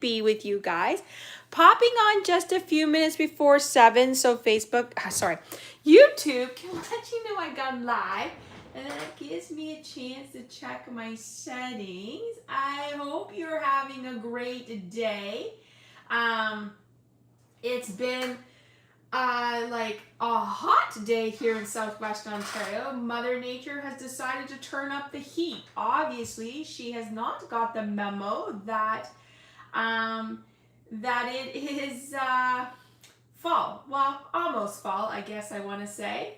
be with you guys. Popping on just a few minutes before 7, so YouTube can let you know I got live. And that gives me a chance to check my settings. I hope you're having a great day. It's been like a hot day here in Southwestern Ontario. Mother Nature has decided to turn up the heat. Obviously, she has not got the memo that it is fall. Well, almost fall, I guess I want to say.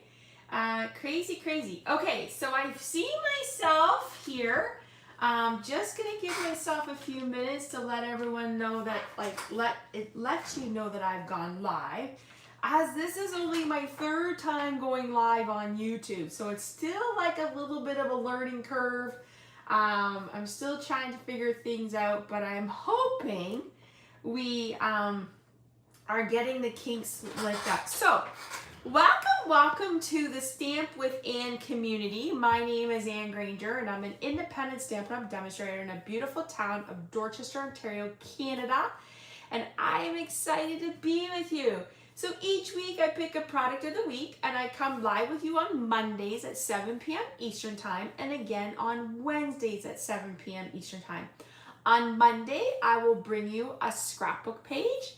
Crazy. Okay, so I've seen myself here. Just gonna give myself a few minutes to let everyone know that, let you know that I've gone live. As this is only my 3rd time going live on YouTube, so it's still like a little bit of a learning curve. I'm still trying to figure things out, but I'm hoping we are getting the kinks like that. So, welcome to the Stamp with Anne community. My name is Anne Granger, and I'm an independent Stampin' Up! Demonstrator in a beautiful town of Dorchester, Ontario, Canada. And I am excited to be with you. So each week I pick a product of the week and I come live with you on Mondays at 7 p.m. Eastern Time and again on Wednesdays at 7 p.m. Eastern Time. On Monday, I will bring you a scrapbook page.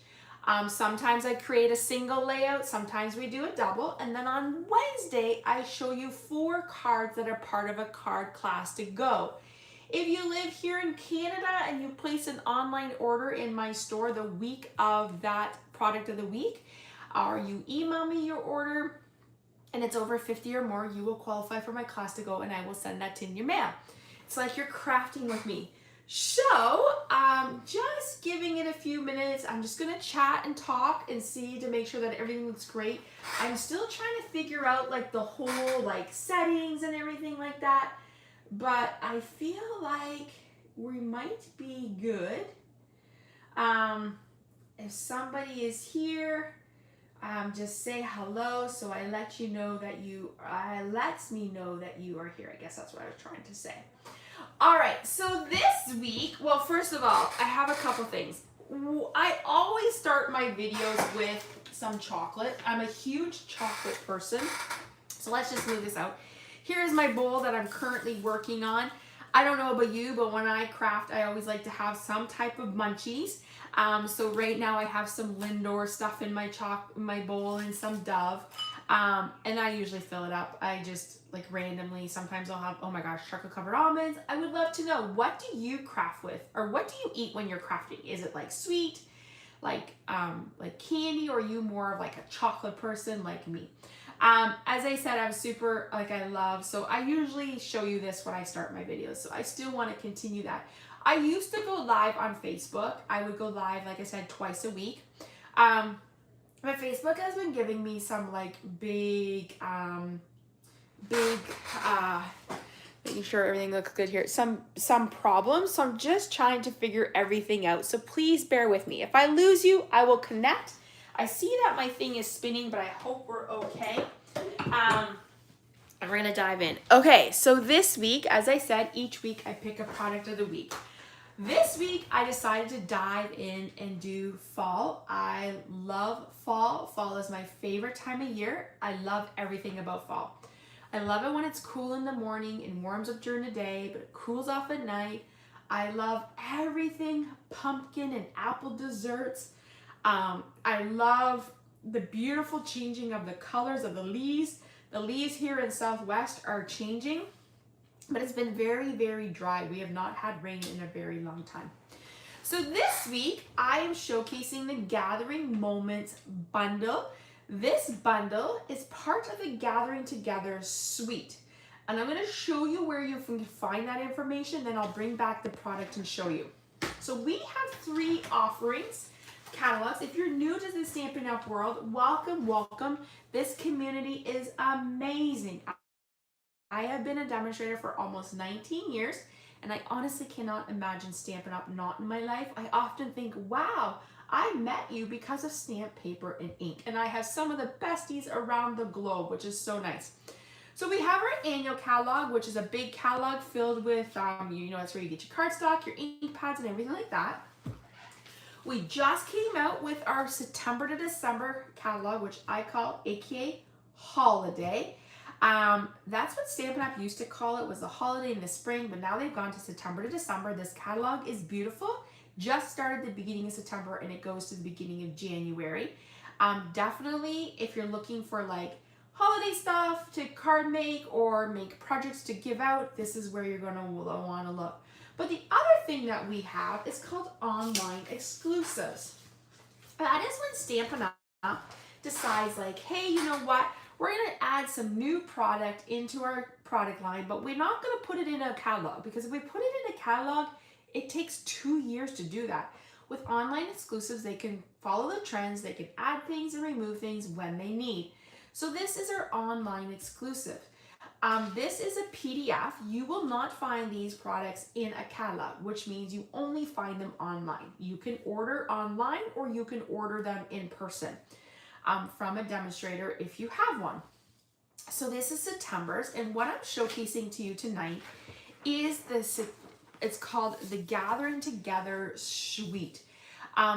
Sometimes I create a single layout, sometimes we do a double, and then on Wednesday, I show you 4 cards that are part of a card class to go. If you live here in Canada and you place an online order in my store the week of that product of the week, or you email me your order and it's over 50 or more, you will qualify for my class to go and I will send that in your mail. It's like you're crafting with me. So, just giving it a few minutes. I'm just gonna chat and talk and see to make sure that everything looks great. I'm still trying to figure out like the whole settings and everything like that, but I feel like we might be good. If somebody is here, just say hello so I let you know that lets me know that you are here. I guess that's what I was trying to say. All right, so this week, well, first of all, I have a couple things. I always start my videos with some chocolate. I'm a huge chocolate person, so let's just move this out. Here is my bowl that I'm currently working on. I don't know about you, but when I craft, I always like to have some type of munchies. So right now I have some Lindor stuff in my bowl and some Dove. And I usually fill it up. I just randomly, sometimes I'll have, oh my gosh, chocolate covered almonds. I would love to know, what do you craft with? Or what do you eat when you're crafting? Is it sweet, like candy, or are you more of a chocolate person like me? As I said, I'm super, so I usually show you this when I start my videos. So I still want to continue that. I used to go live on Facebook. I would go live, like I said, twice a week. But Facebook has been giving me some big, making sure everything looks good here. Some problems. So I'm just trying to figure everything out. So please bear with me. If I lose you, I will connect. I see that my thing is spinning, but I hope we're okay. And we're gonna dive in. Okay, so this week, as I said, each week I pick a product of the week. This week, I decided to dive in and do fall. I love fall. Fall is my favorite time of year. I love everything about fall. I love it when it's cool in the morning and warms up during the day, but it cools off at night. I love everything pumpkin and apple desserts. I love the beautiful changing of the colors of the leaves. The leaves here in Southwest are changing. But it's been very, very dry. We have not had rain in a very long time. So this week, I am showcasing the Gathering Moments bundle. This bundle is part of the Gathering Together suite. And I'm going to show you where you can find that information. Then I'll bring back the product and show you. So we have 3 offerings, catalogs. If you're new to the Stampin' Up! World, welcome. This community is amazing. I have been a demonstrator for almost 19 years, and I honestly cannot imagine Stampin' Up! Not in my life. I often think, wow, I met you because of stamp paper and ink, and I have some of the besties around the globe, which is so nice. So we have our annual catalog, which is a big catalog filled with, that's where you get your cardstock, your ink pads, and everything like that. We just came out with our September to December catalog, which I call AKA Holiday. That's what Stampin' Up! Used to call it, was a holiday in the spring, but now they've gone to September to December. This catalog is beautiful. Just started the beginning of September and it goes to the beginning of January. Definitely, if you're looking for like holiday stuff to card make or make projects to give out, this is where you're going to want to look. But the other thing that we have is called online exclusives. That is when Stampin' Up! Decides like, hey, you know what? We're going to add some new product into our product line, but we're not going to put it in a catalog, because if we put it in a catalog, it takes 2 years to do that. With online exclusives, they can follow the trends, they can add things and remove things when they need. So this is our online exclusive. This is a PDF. You will not find these products in a catalog, which means you only find them online. You can order online or you can order them in person from a demonstrator if you have one. So this is September's, and what I'm showcasing to you tonight is this. It's called the Gathering Together Suite.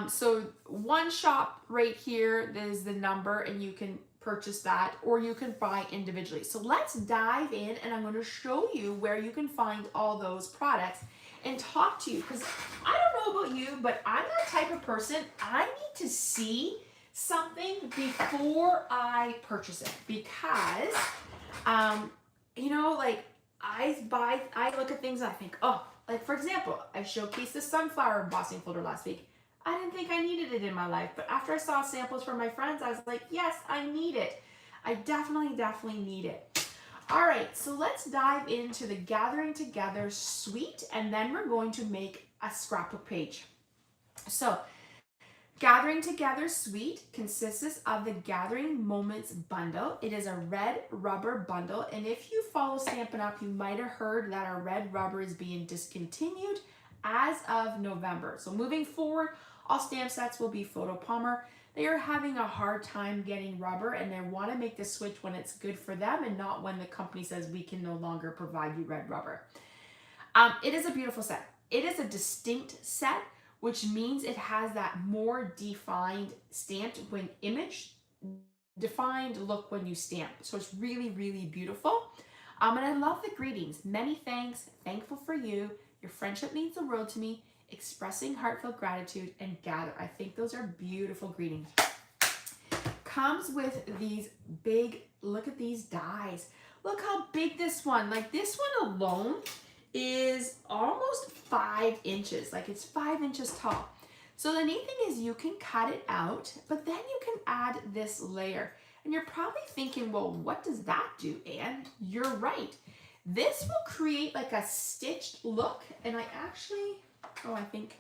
So one shop right here, there's the number, and you can purchase that, or you can buy individually. So let's dive in, and I'm going to show you where you can find all those products and talk to you, because I don't know about you, but I'm that type of person. I need to see something before I purchase it, because you know, like I look at things and I think, oh, like for example, I showcased the sunflower embossing folder last week. I didn't think I needed it in my life, but after I saw samples from my friends, I was like, yes, I need it. I definitely need it. All right, so let's dive into the Gathering Together suite, and then we're going to make a scrapbook page. So Gathering Together suite consists of the Gathering Moments bundle. It is a red rubber bundle, and if you follow Stampin' Up, you might have heard that our red rubber is being discontinued as of November. So moving forward, all stamp sets will be photopolymer. They are having a hard time getting rubber, and they want to make the switch when it's good for them and not when the company says we can no longer provide you red rubber. It is a beautiful set. It is a distinct set, which means it has that more defined stamped when image, defined look when you stamp. So it's really beautiful. And I love the greetings. Many thanks, thankful for you. Your friendship means the world to me. Expressing heartfelt gratitude and gather. I think those are beautiful greetings. Comes with these big, look at these dies. Look how big this one, like this one alone is almost 5 inches. Like it's 5 inches tall. So the neat thing is you can cut it out, but then you can add this layer. And you're probably thinking, well, what does that do, Anne? You're right. This will create like a stitched look. And I actually, I think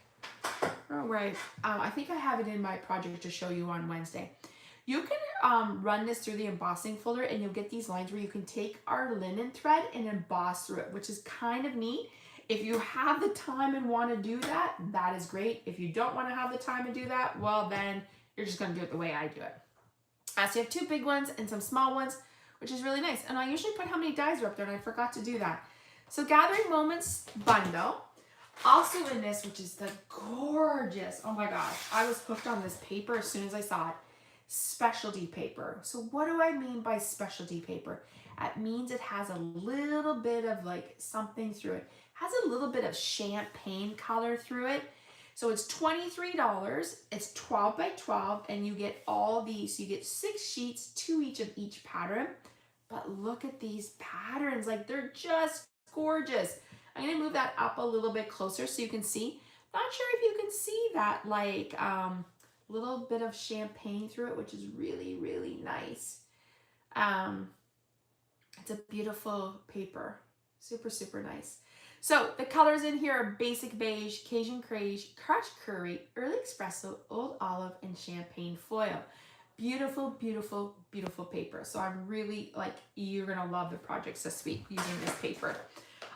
I have it in my project to show you on Wednesday. You can run this through the embossing folder, and you'll get these lines where you can take our linen thread and emboss through it, which is kind of neat. If you have the time and want to do that, that is great. If you don't want to have the time to do that, well, then you're just going to do it the way I do it. So you have 2 big ones and some small ones, which is really nice. And I usually put how many dies are up there, and I forgot to do that. So Gathering Moments bundle. Also in this, which is the gorgeous, oh my gosh, I was hooked on this paper as soon as I saw it. Specialty paper. So what do I mean by specialty paper? It means it has a little bit of like something through it. It has a little bit of champagne color through it. So it's $23. It's 12 by 12, and you get all these. So you get 6 sheets, 2 each of each pattern. But look at these patterns. Like they're just gorgeous. I'm going to move that up a little bit closer so you can see. Not sure if you can see that like little bit of champagne through it, which is really nice. It's a beautiful paper. Super nice. So the colors in here are basic beige, Cajun crage, crushed curry, early espresso, old olive, and champagne foil. Beautiful paper. So I'm really like, you're going to love the projects this week using this paper.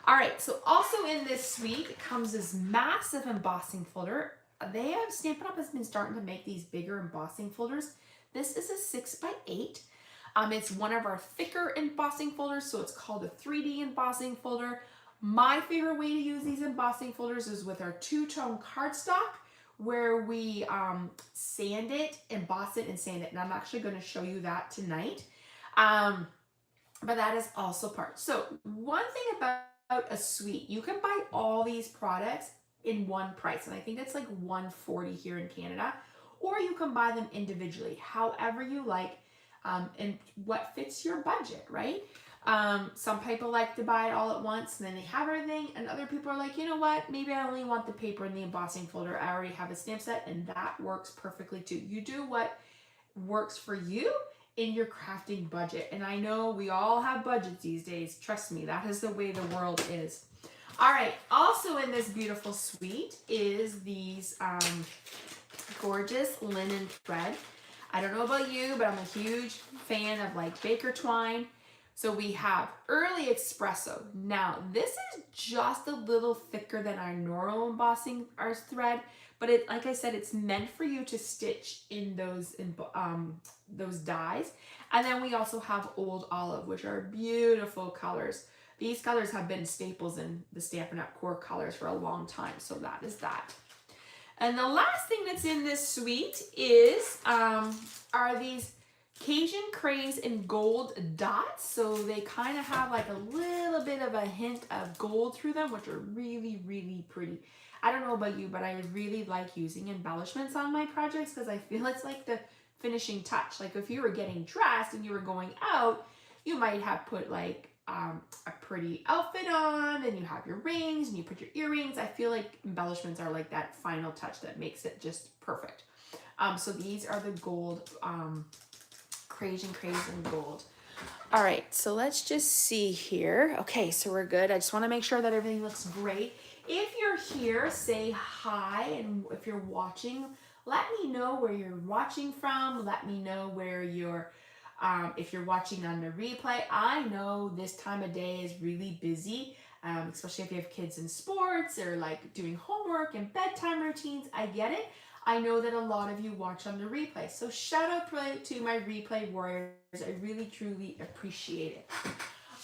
All right, so also in this suite comes this massive embossing folder. Stampin' Up! Has been starting to make these bigger embossing folders. This is a 6 by 8. It's one of our thicker embossing folders, so it's called a 3D embossing folder. My favorite way to use these embossing folders is with our 2-tone cardstock, where we sand it, emboss it, and sand it. And I'm actually going to show you that tonight. But that is also part. So one thing about a suite, you can buy all these products in one price. And I think it's like $140 here in Canada. Or you can buy them individually, however you like, and what fits your budget, right? Some people like to buy it all at once and then they have everything, and other people are like, you know what, maybe I only want the paper and the embossing folder. I already have a stamp set, and that works perfectly too. You do what works for you in your crafting budget. And I know we all have budgets these days. Trust me, that is the way the world is. All right, also in this beautiful suite is these gorgeous linen thread. I don't know about you, but I'm a huge fan of like baker twine. So we have early espresso. Now this is just a little thicker than our normal embossing our thread, but it, like I said, it's meant for you to stitch in those dyes. And then we also have old olive, which are beautiful colors. These colors have been staples in the Stampin' Up! Core colors for a long time, so that is that. And the last thing that's in this suite is are these Cajun Craze in gold dots. So they kind of have like a little bit of a hint of gold through them, which are really, really pretty. I don't know about you, but I really like using embellishments on my projects because I feel it's like the finishing touch. Like if you were getting dressed and you were going out, you might have put like a pretty outfit on, and you have your rings and you put your earrings. I feel like embellishments are like that final touch that makes it just perfect. So these are the gold, Cajun Craze in gold. All right, so let's just see here. Okay, so we're good. I just want to make sure that everything looks great. If you're here, say hi, and if you're watching, let me know where you're watching from. Let me know where you're if you're watching on the replay. I know this time of day is really busy, especially if you have kids in sports or like doing homework and bedtime routines. I get it. I know that a lot of you watch on the replay. So shout out to my replay warriors. I really, truly appreciate it.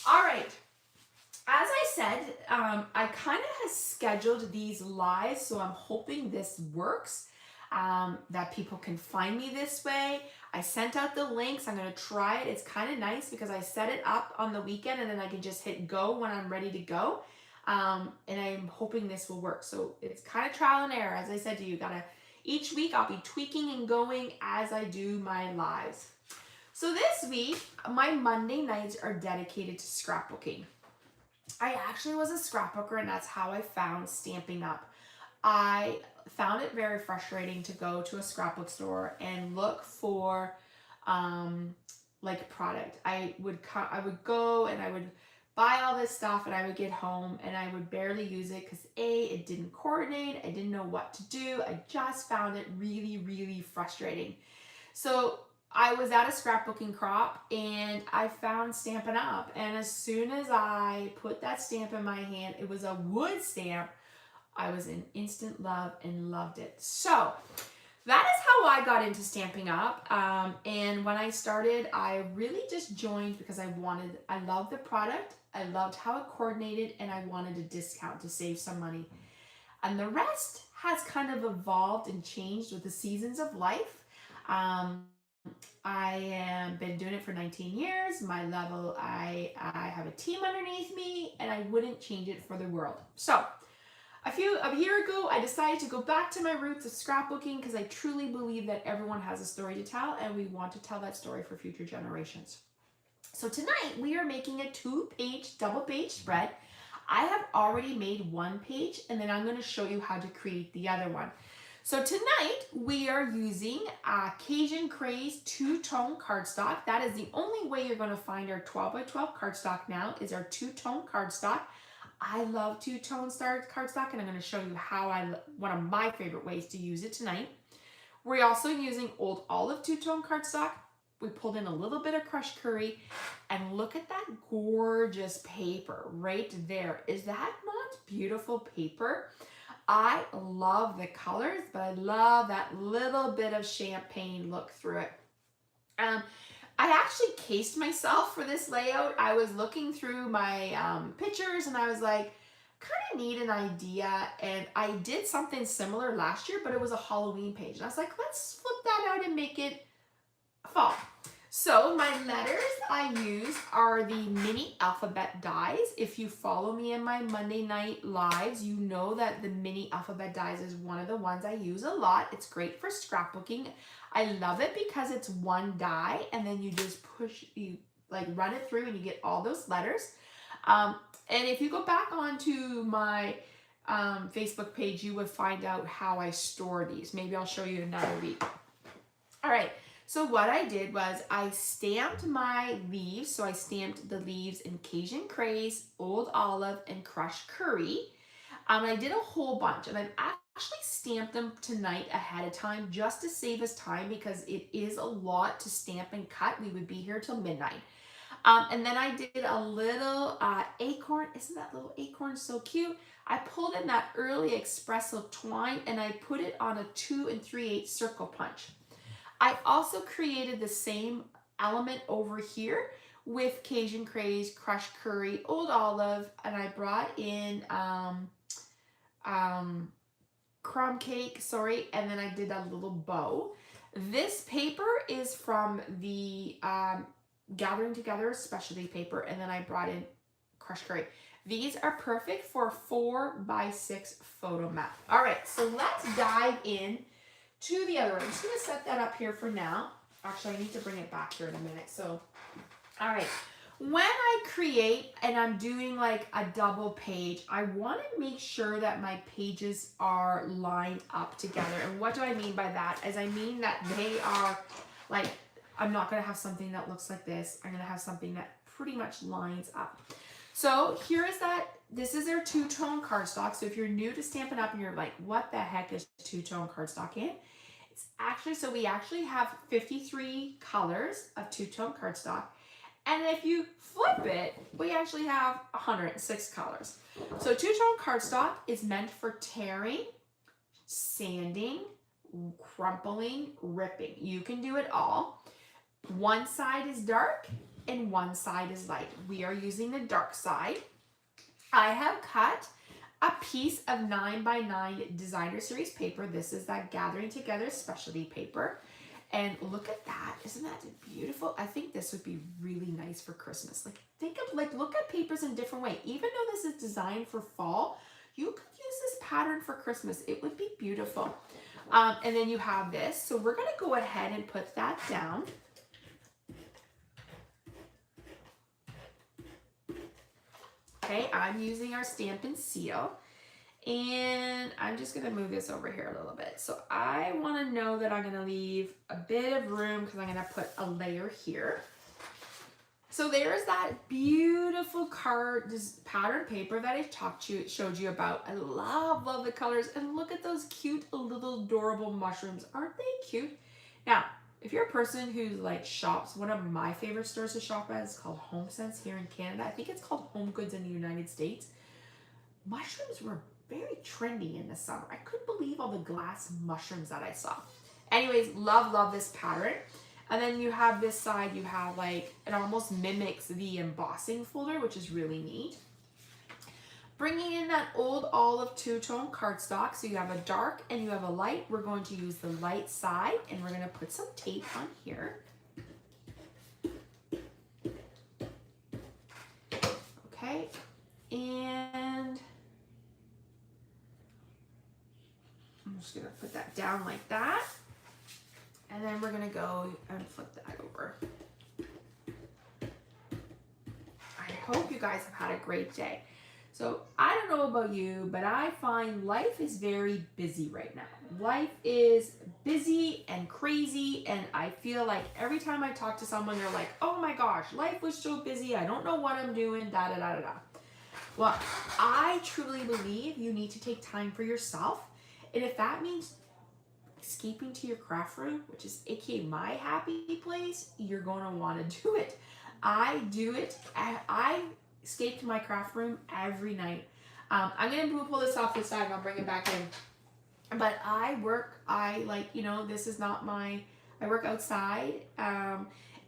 All right. As I said, I kind of have scheduled these lives, so I'm hoping this works, that people can find me this way. I sent out the links. I'm going to try it. It's kind of nice because I set it up on the weekend and then I can just hit go when I'm ready to go. And I'm hoping this will work. So it's kind of trial and error. As I said to you, each week I'll be tweaking and going as I do my lives. So this week, my Monday nights are dedicated to scrapbooking. I actually was a scrapbooker, and that's how I found Stampin' Up. I found it very frustrating to go to a scrapbook store and look for like product. I would go and I would buy all this stuff, and I would get home and I would barely use it because it didn't coordinate. I didn't know what to do. I just found it really, really frustrating. So I was at a scrapbooking crop and I found Stampin' Up. And as soon as I put that stamp in my hand, it was a wood stamp. I was in instant love and loved it. So that is how I got into Stampin' Up. And when I started, I really just joined because I loved the product. I loved how it coordinated, and I wanted a discount to save some money. And the rest has kind of evolved and changed with the seasons of life. I have been doing it for 19 years. My level, I have a team underneath me, and I wouldn't change it for the world. So a year ago, I decided to go back to my roots of scrapbooking because I truly believe that everyone has a story to tell, and we want to tell that story for future generations. So tonight we are making a 2-page, double-page spread. I have already made one page, and then I'm going to show you how to create the other one. So tonight we are using Cajun Craze 2-tone cardstock. That is the only way you're going to find our 12x12 cardstock now, is our 2-tone cardstock. I love 2-tone cardstock, and I'm going to show you one of my favorite ways to use it tonight. We're also using old olive 2-tone cardstock. We pulled in a little bit of crushed curry, and look at that gorgeous paper right there. Is that not beautiful paper? I love the colors, but I love that little bit of champagne look through it. I actually cased myself for this layout. I was looking through my pictures, and I was like, kind of need an idea, and I did something similar last year, but it was a Halloween page. And I was like, let's flip that out and make it fall. So my letters I use are the mini alphabet dies. If you follow me in my Monday night lives, you know that the mini alphabet dies is one of the ones I use a lot. It's great for scrapbooking. I love it because it's one die and then you just you like run it through and you get all those letters. And if you go back onto my Facebook page, you would find out how I store these. Maybe I'll show you another week. All right. So what I did was I stamped my leaves. So I stamped the leaves in Cajun Craze, Old Olive, and Crushed Curry. I did a whole bunch, and I've actually stamped them tonight ahead of time just to save us time because it is a lot to stamp and cut. We would be here till midnight. And then I did a little acorn. Isn't that little acorn so cute? I pulled in that early espresso twine and I put it on a 2 3/8 circle punch. I also created the same element over here with Cajun Craze, Crushed Curry, Old Olive, and I brought in crumb cake, and then I did a little bow. This paper is from the Gathering Together specialty paper, and then I brought in Crushed Curry. These are perfect for 4x6 photo map. All right, so let's dive in to the other one. I'm just going to set that up here for now. Actually, I need to bring it back here in a minute. So, all right. When I create and I'm doing like a double page, I want to make sure that my pages are lined up together. And what do I mean by that? As I mean that they are like, I'm not going to have something that looks like this. I'm going to have something that pretty much lines up. So here is that. This is their two-tone cardstock. So if you're new to Stampin' Up and you're like, what the heck is two-tone cardstock in? It's actually, so we actually have 53 colors of two-tone cardstock. And if you flip it, we actually have 106 colors. So two-tone cardstock is meant for tearing, sanding, crumpling, ripping. You can do it all. One side is dark and one side is light. We are using the dark side. I have cut a piece of 9x9 designer series paper. This is that Gathering Together specialty paper. And look at that. Isn't that beautiful? I think this would be really nice for Christmas. Like think of look at papers in a different way. Even though this is designed for fall, you could use this pattern for Christmas. It would be beautiful. And then you have this. So we're going to go ahead and put that down. Okay, I'm using our Stampin' Seal, and I'm just gonna move this over here a little bit. So I wanna know that I'm gonna leave a bit of room because I'm gonna put a layer here. So there's that beautiful card pattern paper that I showed you about. I love the colors, and look at those cute little adorable mushrooms. Aren't they cute? Now, if you're a person who like shops, one of my favorite stores to shop at is called Home Sense here in Canada. I think it's called Home Goods in the United States. Mushrooms were very trendy in the summer. I couldn't believe all the glass mushrooms that I saw. Anyways, love this pattern. And then you have this side, you have like, it almost mimics the embossing folder, which is really neat. Bringing in that Old Olive two-tone cardstock, so you have a dark and you have a light. We're going to use the light side, and we're going to put some tape on here. Okay, and I'm just going to put that down like that. And then we're going to go and flip that over. I hope you guys have had a great day. So I don't know about you, but I find life is very busy right now. Life is busy and crazy, and I feel like every time I talk to someone, they're like, oh my gosh, life was so busy. I don't know what I'm doing, da da da da da. Well, I truly believe you need to take time for yourself. And if that means escaping to your craft room, which is aka my happy place, you're going to want to do it. I do it. I escape to my craft room every night. I'm going to pull this off this side and I'll bring it back in. But I work, this is not my, I work outside.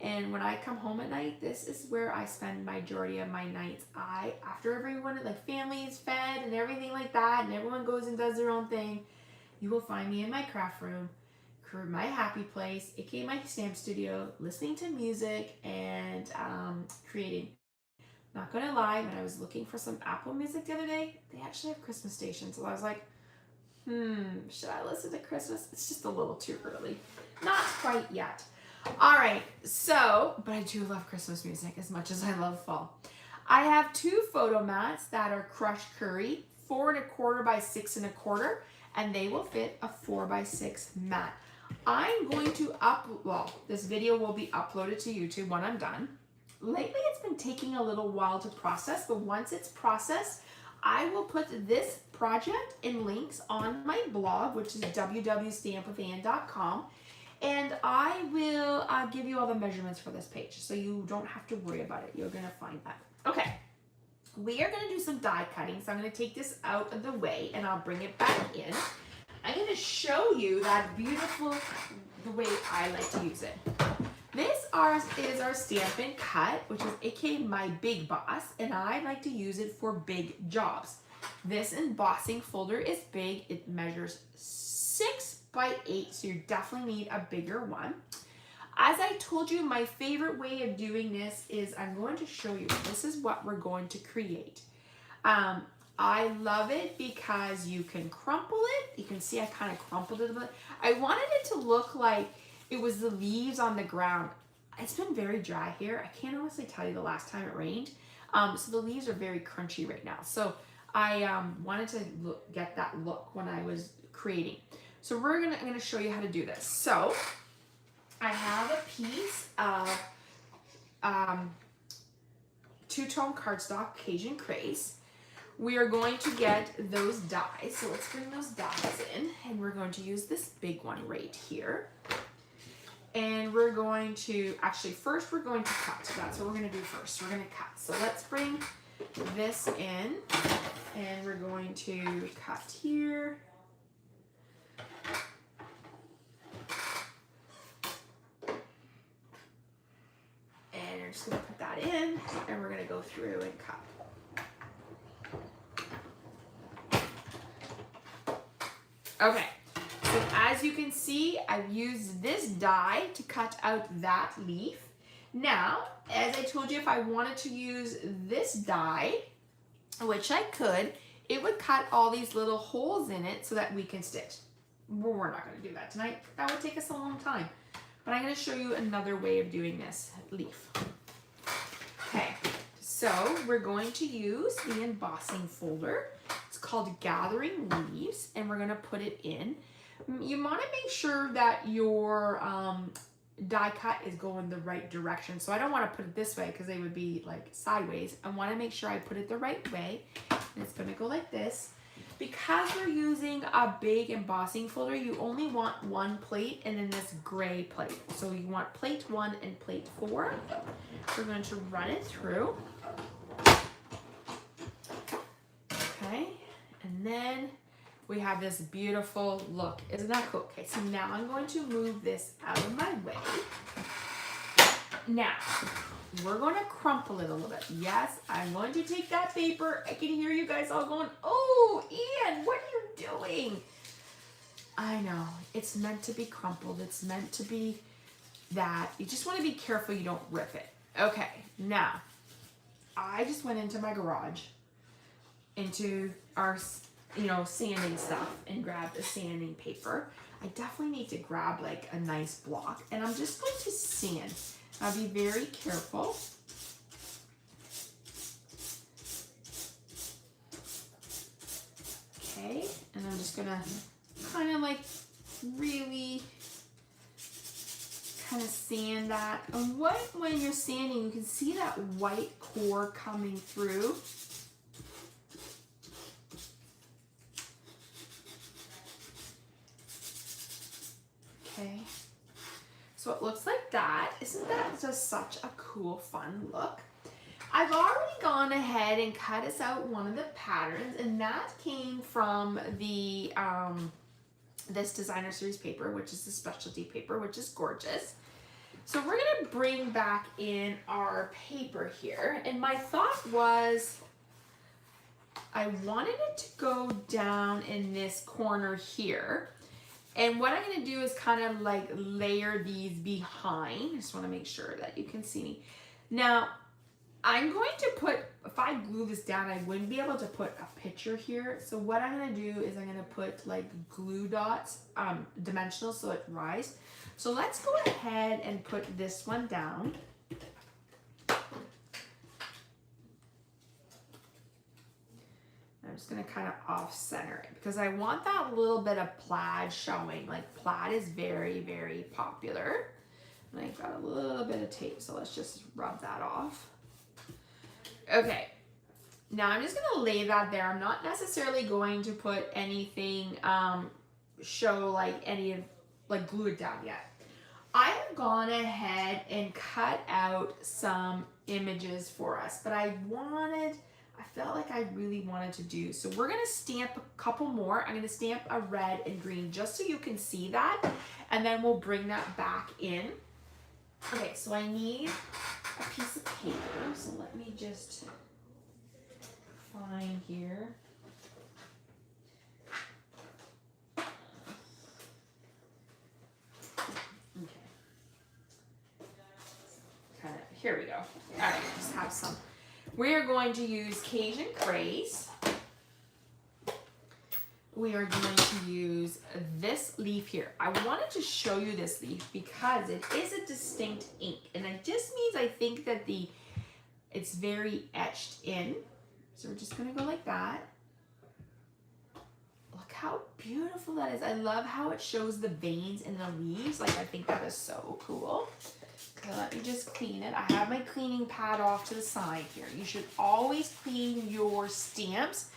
And when I come home at night, this is where I spend majority of my nights. After everyone, like family is fed and everything like that, and everyone goes and does their own thing, you will find me in my craft room, my happy place, aka my stamp studio, listening to music and creating. Not gonna lie, when I was looking for some Apple Music the other day, they actually have Christmas stations. So I was like, should I listen to Christmas? It's just a little too early. Not quite yet. All right, so, but I do love Christmas music as much as I love fall. I have 2 photo mats that are crushed curry, 4 1/4 by 6 1/4, and they will fit a 4 by 6 mat. I'm going to this video will be uploaded to YouTube when I'm done. Lately, it's been taking a little while to process, but once it's processed, I will put this project and links on my blog, which is www.stampwithann.com, and I will give you all the measurements for this page, so you don't have to worry about it. You're going to find that. Okay, we are going to do some die cutting, so I'm going to take this out of the way, and I'll bring it back in. I'm going to show you that beautiful, the way I like to use it. This is our Stampin' Cut, which is aka my Big Boss, and I like to use it for big jobs. This embossing folder is big. It measures 6 by 8, so you definitely need a bigger one. As I told you, my favorite way of doing this is I'm going to show you. This is what we're going to create. I love it because you can crumple it. You can see I kind of crumpled it a bit. I wanted it to look like it was the leaves on the ground. It's been very dry here. I can't honestly tell you the last time it rained. So the leaves are very crunchy right now. So I wanted to get that look when I was creating. So I'm gonna show you how to do this. So I have a piece of 2-tone cardstock Cajun Craze. We are going to get those dies. So let's bring those dies in, and we're going to use this big one right here. And we're going to, first we're going to cut. That's what we're going to do first. We're going to cut. So let's bring this in, and we're going to cut here. And we're just going to put that in, and we're going to go through and cut. Okay. So as you can see, I've used this die to cut out that leaf. Now, as I told you, if I wanted to use this die, which I could, it would cut all these little holes in it so that we can stitch. Well, we're not going to do that tonight. That would take us a long time. But I'm going to show you another way of doing this leaf. Okay, so we're going to use the embossing folder. It's called Gathering Leaves, and we're going to put it in. You want to make sure that your die cut is going the right direction. So I don't want to put it this way because they would be like sideways. I want to make sure I put it the right way. And it's going to go like this. Because we're using a big embossing folder, you only want 1 plate and then this gray plate. So you want plate 1 and plate 4. We're going to run it through. Okay, and then we have this beautiful look. Isn't that cool? Okay, so now I'm going to move this out of my way. Now, we're going to crumple it a little bit. Yes, I'm going to take that paper. I can hear you guys all going, oh, Ian, what are you doing? I know, it's meant to be crumpled. It's meant to be that. You just want to be careful you don't rip it. Okay, now, I just went into my garage, into our sanding stuff, and grabbed a sanding paper. I definitely need to grab like a nice block, and I'm just going to sand. I'll be very careful. Okay, and I'm just gonna kind of like really kind of sand that. And when you're sanding, you can see that white core coming through. Okay, so it looks like that. Isn't that just such a cool, fun look? I've already gone ahead and cut us out one of the patterns, and that came from the this designer series paper, which is the specialty paper, which is gorgeous. So we're gonna bring back in our paper here. And my thought was, I wanted it to go down in this corner here. And what I'm gonna do is kind of like layer these behind. I just wanna make sure that you can see me. Now, I'm going to put, if I glue this down, I wouldn't be able to put a picture here. So what I'm gonna do is I'm gonna put like glue dots, dimensional, so it rise. So let's go ahead and put this one down. I'm just gonna kind of off center it because I want that little bit of plaid showing. Like plaid is very, very popular. And I've got a little bit of tape, so let's just rub that off. Okay, now I'm just gonna lay that there. I'm not necessarily going to put anything, show like any of, like glue it down yet. I have gone ahead and cut out some images for us, but I felt like I really wanted to do. So we're gonna stamp a couple more. I'm gonna stamp a red and green just so you can see that, and then we'll bring that back in. Okay, so I need a piece of paper, so let me just find here. Okay. Kind of, here we go. All right, just have some. We're going to use Cajun Craze. We are going to use this leaf here. I wanted to show you this leaf because it is a distinct ink, and it just means I think that it's very etched in. So we're just gonna go like that. Look how beautiful that is. I love how it shows the veins in the leaves. Like, I think that is so cool. So let me just clean it. I have my cleaning pad off to the side here. You should always clean your stamps,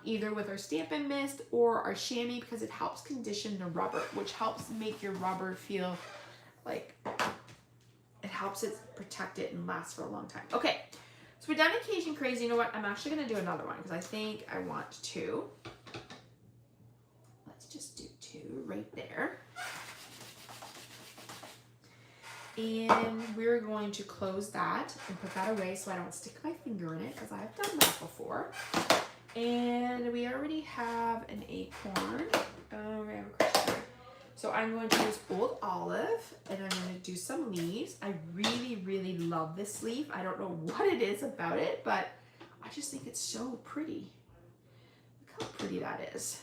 either with our Stampin' Mist or our chamois, because it helps condition the rubber, which helps make your rubber feel like, it helps it protect it and last for a long time. Okay, so we're done Occasion Crazy. You know what? I'm actually gonna do another one because I think I want two. Let's just do two right there. And we're going to close that and put that away so I don't stick my finger in it, because I've done that before. And we already have an acorn. We have a crochet. So I'm going to use Old Olive, and I'm going to do some leaves. I really, really love this leaf. I don't know what it is about it, but I just think it's so pretty. Look how pretty that is.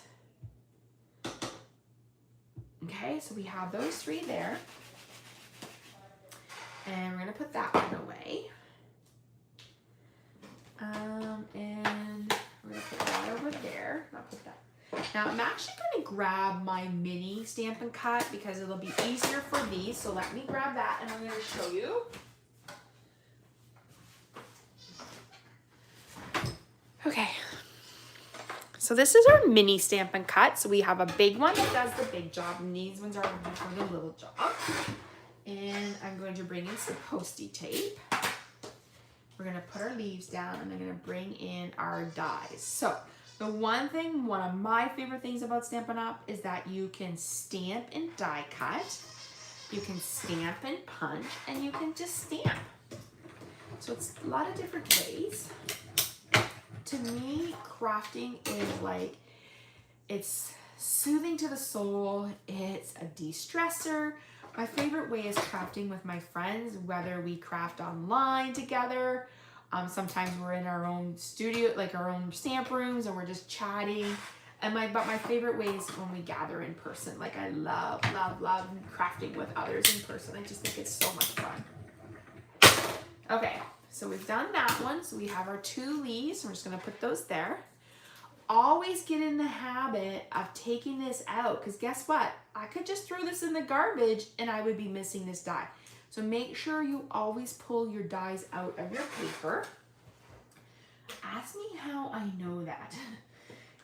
Okay, so we have those three there. And we're gonna put that one away. And we're gonna put that over there. I'll put that. Now I'm actually gonna grab my mini Stampin' Cut because it'll be easier for these. So let me grab that and I'm gonna show you. Okay. So this is our mini Stampin' Cut. So we have a big one that does the big job, and these ones are for the little job. And I'm going to bring in some Post-it tape. We're gonna put our leaves down, and I'm gonna bring in our dies. So the one of my favorite things about Stampin' Up is that you can stamp and die cut, you can stamp and punch, and you can just stamp. So it's a lot of different ways. To me, crafting is like, it's soothing to the soul, it's a de-stressor. My favorite way is crafting with my friends, whether we craft online together. Sometimes we're in our own studio, like our own stamp rooms, and we're just chatting. But my favorite way is when we gather in person. Like, I love, love, love crafting with others in person. I just think it's so much fun. Okay, so we've done that one. So we have our two leaves. We're just gonna put those there. Always get in the habit of taking this out, because guess what? I could just throw this in the garbage and I would be missing this die. So make sure you always pull your dies out of your paper. Ask me how I know that.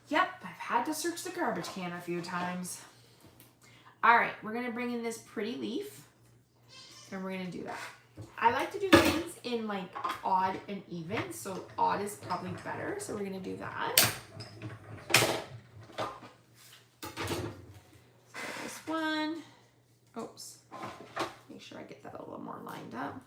Yep, I've had to search the garbage can a few times. All right, we're gonna bring in this pretty leaf and we're gonna do that. I like to do things in like odd and even, so odd is probably better. So we're gonna do that. So this one, oops, make sure I get get that a little more lined up.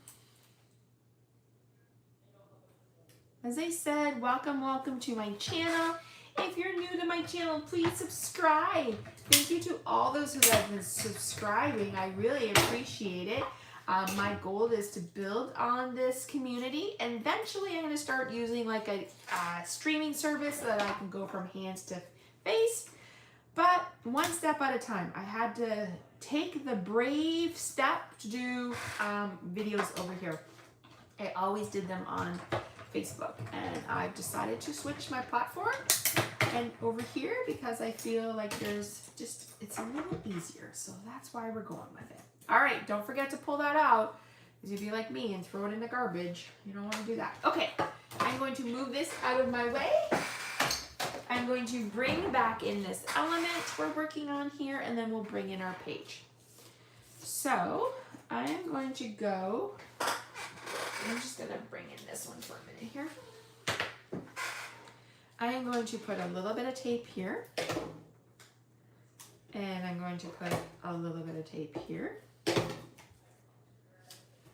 As I said, welcome to my channel. If you're new to my channel, please subscribe. Thank you to all those who have been subscribing. I really appreciate it. My goal is to build on this community, and eventually I'm going to start using like a streaming service so that I can go from hands to face. But one step at a time. I had to take the brave step to do videos over here. I always did them on Facebook, and I've decided to switch my platform and over here because I feel like there's just, it's a little easier. So that's why we're going with it. All right, don't forget to pull that out, because you'd be like me and throw it in the garbage. You don't want to do that. Okay, I'm going to move this out of my way. I'm going to bring back in this element we're working on here, and then we'll bring in our page. So I'm going to go, I'm just going to bring in this one for a minute here. I am going to put a little bit of tape here, and I'm going to put a little bit of tape here,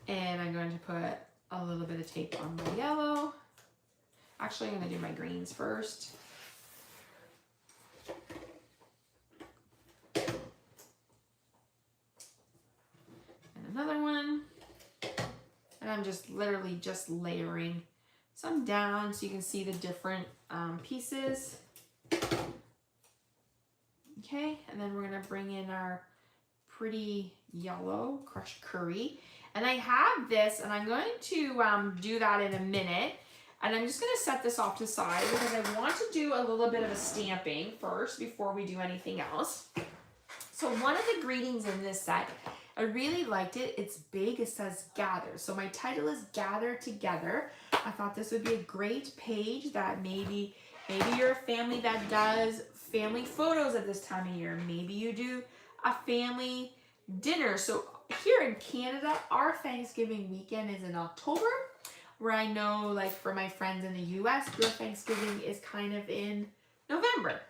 and I'm going to put a little bit of tape on my yellow. Actually, I'm going to do my greens first. And another one. And I'm just literally just layering some down so you can see the different pieces. Okay, and then we're gonna bring in our pretty yellow crushed curry. And I have this, and I'm going to do that in a minute. And I'm just gonna set this off to the side because I want to do a little bit of a stamping first before we do anything else. So one of the greetings in this set, I really liked it. It's big, it says gather. So my title is Gather Together. I thought this would be a great page that maybe you're a family that does family photos at this time of year. Maybe you do a family dinner. So here in Canada, our Thanksgiving weekend is in October, where I know like for my friends in the US, their Thanksgiving is kind of in November.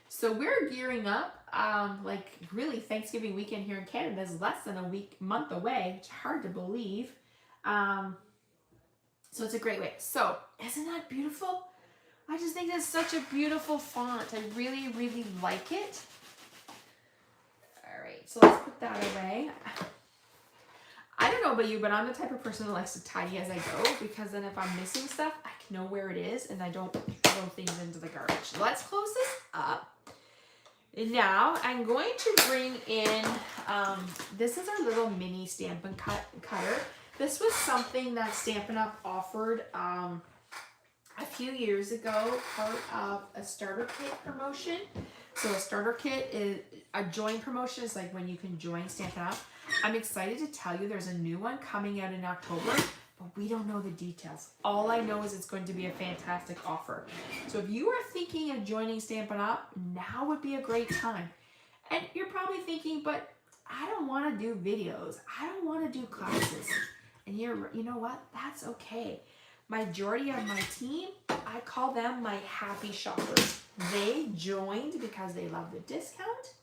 So we're gearing up, like really Thanksgiving weekend here in Canada is less than a month away. It's hard to believe. So it's a great way. So isn't that beautiful? I just think that's such a beautiful font. I really, really like it. All right, so let's put that away. I don't know about you, but I'm the type of person that likes to tidy as I go, because then if I'm missing stuff, I can know where it is and I don't throw things into the garbage. So let's close this up. And now I'm going to bring in, this is our little mini Stampin' Cutter. This was something that Stampin' Up offered a few years ago, part of a starter kit promotion. So a starter kit is a join promotion, is like when you can join Stampin' Up. I'm excited to tell you there's a new one coming out in October, but we don't know the details. All I know is it's going to be a fantastic offer. So if you are thinking of joining Stampin' Up, now would be a great time. And you're probably thinking, but I don't want to do videos. I don't want to do classes. And you know what? That's okay. Majority of my team, I call them my happy shoppers. They joined because they love the discount.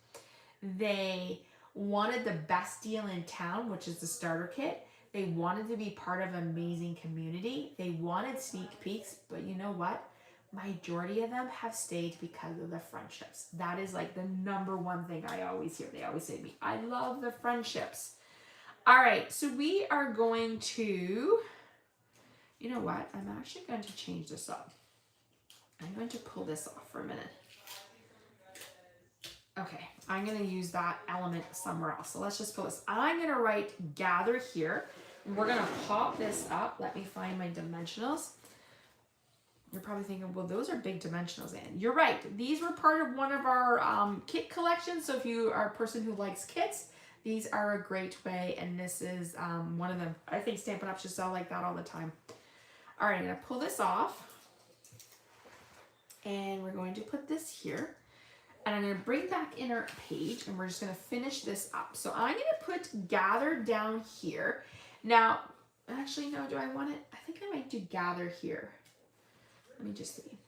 They wanted the best deal in town, which is the starter kit. They wanted to be part of an amazing community. They wanted sneak peeks, but you know what? Majority of them have stayed because of the friendships. That is like the number one thing I always hear. They always say to me, I love the friendships. All right, so we are going to, you know what? I'm actually going to change this up. I'm going to pull this off for a minute. Okay, I'm going to use that element somewhere else. So let's just pull this. I'm going to write gather here. We're going to pop this up. Let me find my dimensionals. You're probably thinking, well, those are big dimensionals, Anne. You're right. These were part of one of our kit collections. So if you are a person who likes kits, these are a great way. And this is one of them. I think Stampin' Up should sell like that all the time. All right, I'm going to pull this off. And we're going to put this here. And I'm going to bring back in our page, and we're just going to finish this up. So I'm going to put gather down here. Now, actually, no, do I want it? I think I might do gather here. Let me just see.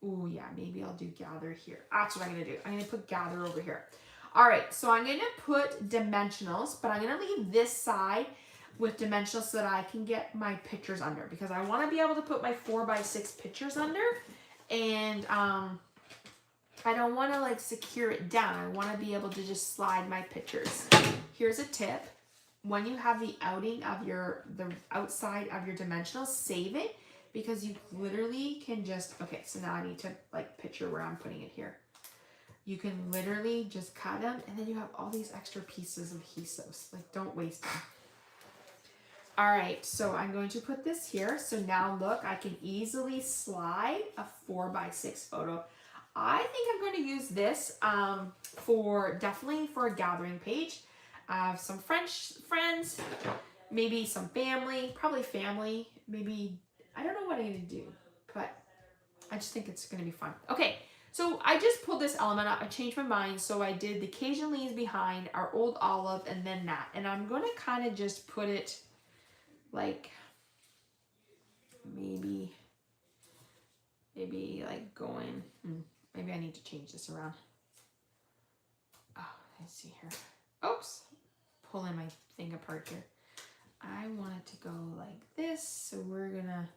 Oh, yeah, maybe I'll do gather here. That's what I'm going to do. I'm going to put gather over here. All right, so I'm going to put dimensionals, but I'm going to leave this side with dimensionals so that I can get my pictures under, because I want to be able to put my 4x6 pictures under, and I don't want to like secure it down. I want to be able to just slide my pictures. Here's a tip. When you have the outing of the outside of your dimensionals, save it, because you literally can just, okay, so now I need to like picture where I'm putting it here. You can literally just cut them, and then you have all these extra pieces of adhesives. Like, don't waste them. All right, so I'm going to put this here. So now look, I can easily slide a 4x6 photo. I think I'm going to use this definitely for a gathering page. Some friends, maybe some family, probably family, maybe, I don't know what I'm going to do, but I just think it's going to be fun. Okay, so I just pulled this element up. I changed my mind, so I did the Cajun leaves behind, our old olive, and then that. And I'm going to kind of just put it like maybe like going, maybe I need to change this around. Oh, let's see here. Oops, pulling my thing apart here. I want it to go like this, so we're gonna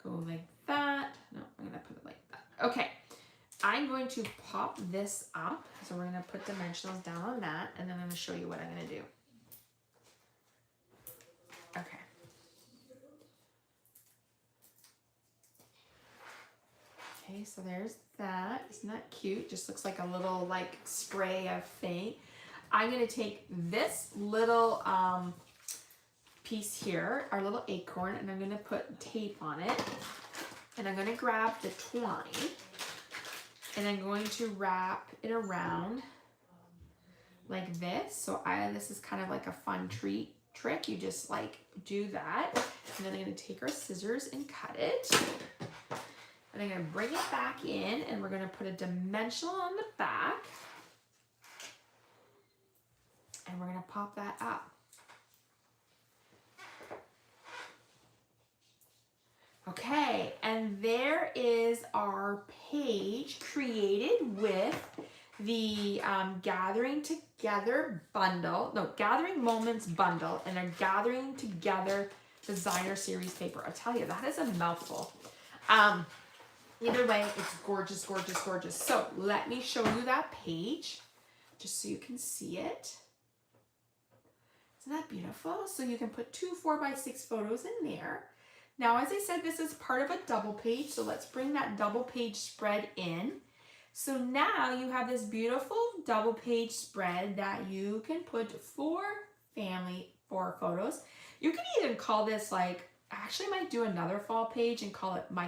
go like that. No, I'm gonna put it like that. Okay, I'm going to pop this up. So we're gonna put dimensionals down on that, and then I'm gonna show you what I'm gonna do. Okay. Okay, so there's that. Isn't that cute? Just looks like a little like spray of thing. I'm gonna take this little piece here, our little acorn, and I'm gonna put tape on it. And I'm gonna grab the twine, and I'm going to wrap it around like this. So this is kind of like a fun trick. You just like do that. And then I'm gonna take our scissors and cut it. And I'm gonna bring it back in, and we're gonna put a dimensional on the back. And we're gonna pop that up. Okay, and there is our page created with the Gathering Moments bundle and a Gathering Together designer series paper. I tell you, that is a mouthful. Either way, it's gorgeous, gorgeous, gorgeous. So let me show you that page just so you can see it. Isn't that beautiful? So you can put 2 4x6 photos in there. Now, as I said, this is part of a double page, so let's bring that double page spread in. So now you have this beautiful double page spread that you can put 4 photos. You can even call this like, I actually might do another fall page and call it my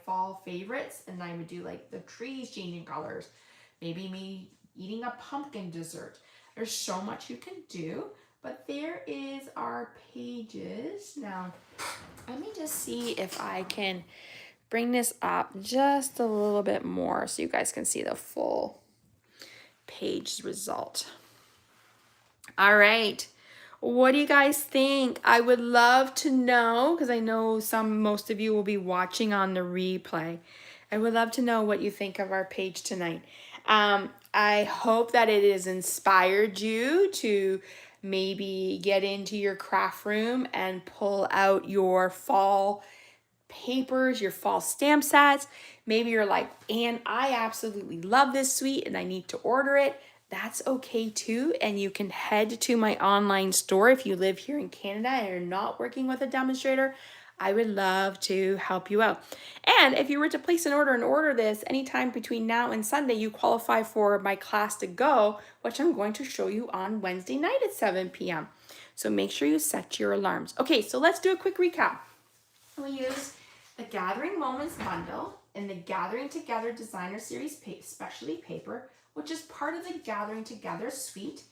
fall favorites, and I would do like the trees changing colors, maybe me eating a pumpkin dessert. There's so much you can do. But there is our pages. Now, let me just see if I can bring this up just a little bit more so you guys can see the full page result. All right. What do you guys think? I would love to know, because I know most of you will be watching on the replay. I would love to know what you think of our page tonight. I hope that it has inspired you to maybe get into your craft room and pull out your fall papers, your fall stamp sets. Maybe you're like, Anne, I absolutely love this suite and I need to order it. That's okay too. And you can head to my online store if you live here in Canada and you're not working with a demonstrator. I would love to help you out. And if you were to place an order and order this anytime between now and Sunday, you qualify for my class to go, which I'm going to show you on Wednesday night at 7 p.m. So make sure you set your alarms. Okay, so let's do a quick recap. We use the Gathering Moments bundle and the Gathering Together Designer Series specialty paper, which is part of the Gathering Together suite.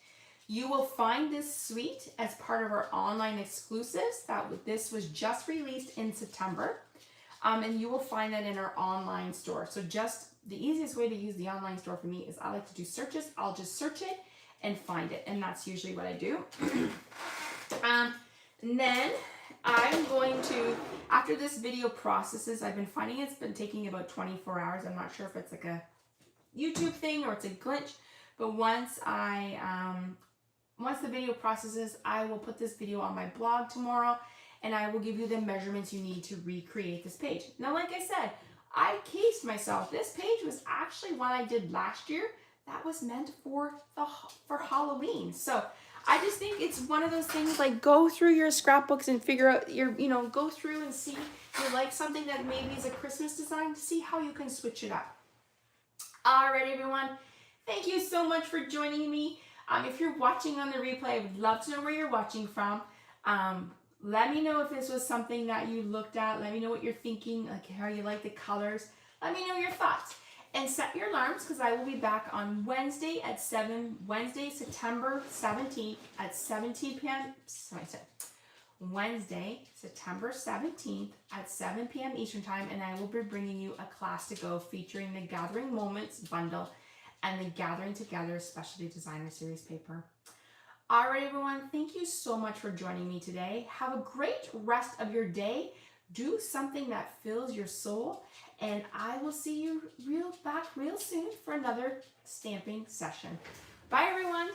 You will find this suite as part of our online exclusives. This was just released in September. And you will find that in our online store. So just the easiest way to use the online store for me is I like to do searches. I'll just search it and find it. And that's usually what I do. And then I'm going to, after this video processes, I've been finding it's been taking about 24 hours. I'm not sure if it's like a YouTube thing or it's a glitch. But once I once the video processes, I will put this video on my blog tomorrow, and I will give you the measurements you need to recreate this page. Now, like I said, I cased myself. This page was actually one I did last year that was meant for Halloween. So I just think it's one of those things, like, go through your scrapbooks and figure out go through and see if you like something that maybe is a Christmas design, to see how you can switch it up. All right, everyone. Thank you so much for joining me. If you're watching on the replay, I would love to know where you're watching from. Let me know if this was something that you looked at. Let me know what you're thinking, like how you like the colors. Let me know your thoughts. And set your alarms, because I will be back on Wednesday, September 17th at 17 p.m. Wednesday, September 17th at 7 p.m. Eastern Time, and I will be bringing you a class to go featuring the Gathering Moments bundle and the Gathering Together Specialty Designer Series paper. All right, everyone, thank you so much for joining me today. Have a great rest of your day. Do something that fills your soul, and I will see you back real soon for another stamping session. Bye, everyone.